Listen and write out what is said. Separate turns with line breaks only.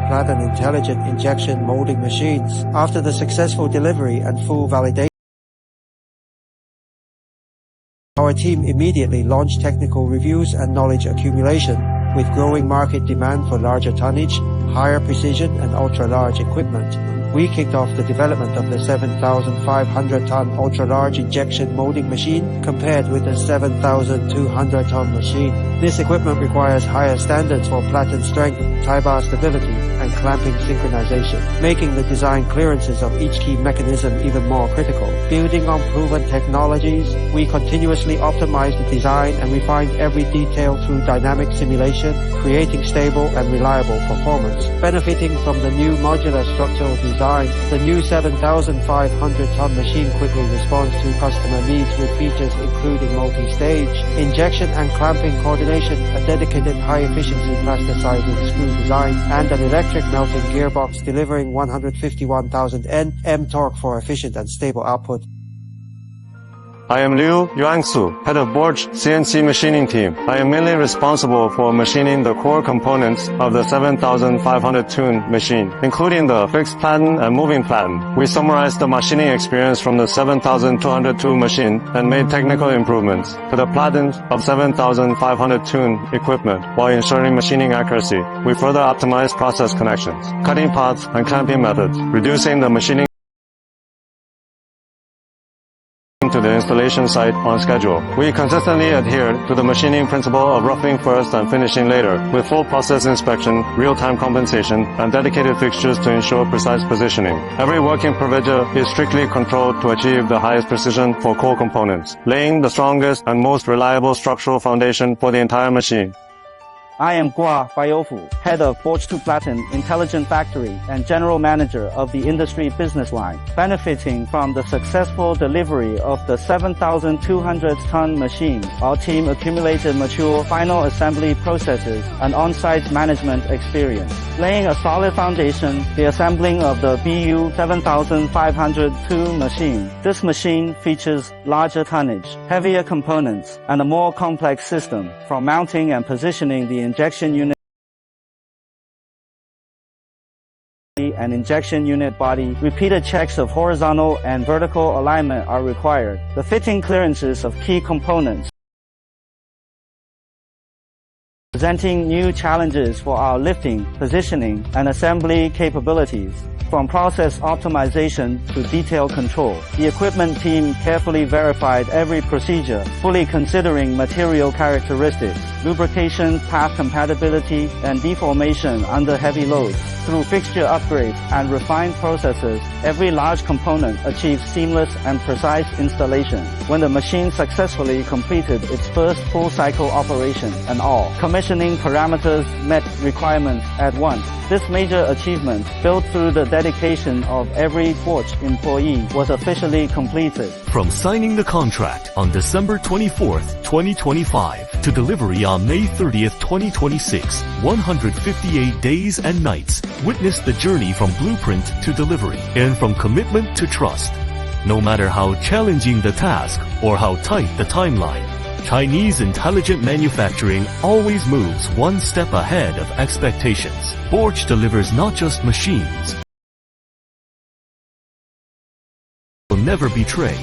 Two-Platen intelligent injection molding machines. After the successful delivery and full validation, our team immediately launched technical reviews and knowledge accumulation. With growing market demand for larger tonnage, higher precision and ultra-large equipment, we kicked off the development of the 7,500-ton ultra-large injection molding machine compared with the 7,200-ton machine. This equipment requires higher standards for platen strength, tie bar stability, and clamping synchronization, making the design clearances of each key mechanism even more critical. Building on proven technologies, we continuously optimized the design and refined every detail through dynamic simulation, creating stable and reliable performance. Benefiting from the new modular structural design, the new 7,500-ton machine quickly responds to customer needs with features including multi-stage injection and clamping coordination, a dedicated high-efficiency plasticizing screw design, and an electric melting gearbox delivering 151,000 Nm torque for efficient and stable output.
I am Liu Yuangsu, head of BORCHE CNC machining team. I am mainly responsible for machining the core components of the 7,500-ton machine, including the fixed platen and moving platen. We summarized the machining experience from the 7,200-ton machine and made technical improvements to the platens of 7,500-ton equipment while ensuring machining accuracy. We further optimized process connections, cutting paths, and clamping methods, reducing the machining to the installation site on schedule. We consistently adhere to the machining principle of roughing first and finishing later, with full process inspection, real-time compensation, and dedicated fixtures to ensure precise positioning. Every working procedure is strictly controlled to achieve the highest precision for core components, laying the strongest and most reliable structural foundation for the entire machine.
I am Gua Baiofu, head of BORCHE Two-Platen Intelligent Factory and general manager of the industry business line. Benefiting from the successful delivery of the 7,200-ton machine, our team accumulated mature final assembly processes and on-site management experience. Laying a solid foundation, the assembling of the BU7500-V machine. This machine features larger tonnage, heavier components, and a more complex system, from mounting and positioning the injection unit and injection unit body. Repeated checks of horizontal and vertical alignment are required. The fitting clearances of key components, presenting new challenges for our lifting, positioning, and assembly capabilities. From process optimization to detail control, the equipment team carefully verified every procedure, fully considering material characteristics, lubrication, path compatibility, and deformation under heavy loads. Through fixture upgrades and refined processes, every large component achieved seamless and precise installation. When the machine successfully completed its first full cycle operation, and all commissioning parameters met requirements at once. This major achievement, built through the dedication of every BORCHE employee, was officially completed.
From signing the contract on December 24th, 2025 to delivery on May 30th, 2026, 158 days and nights, witness the journey from blueprint to delivery and from commitment to trust. No matter how challenging the task or how tight the timeline, Chinese intelligent manufacturing always moves one step ahead of expectations. BORCHE delivers not just machines, will never betray.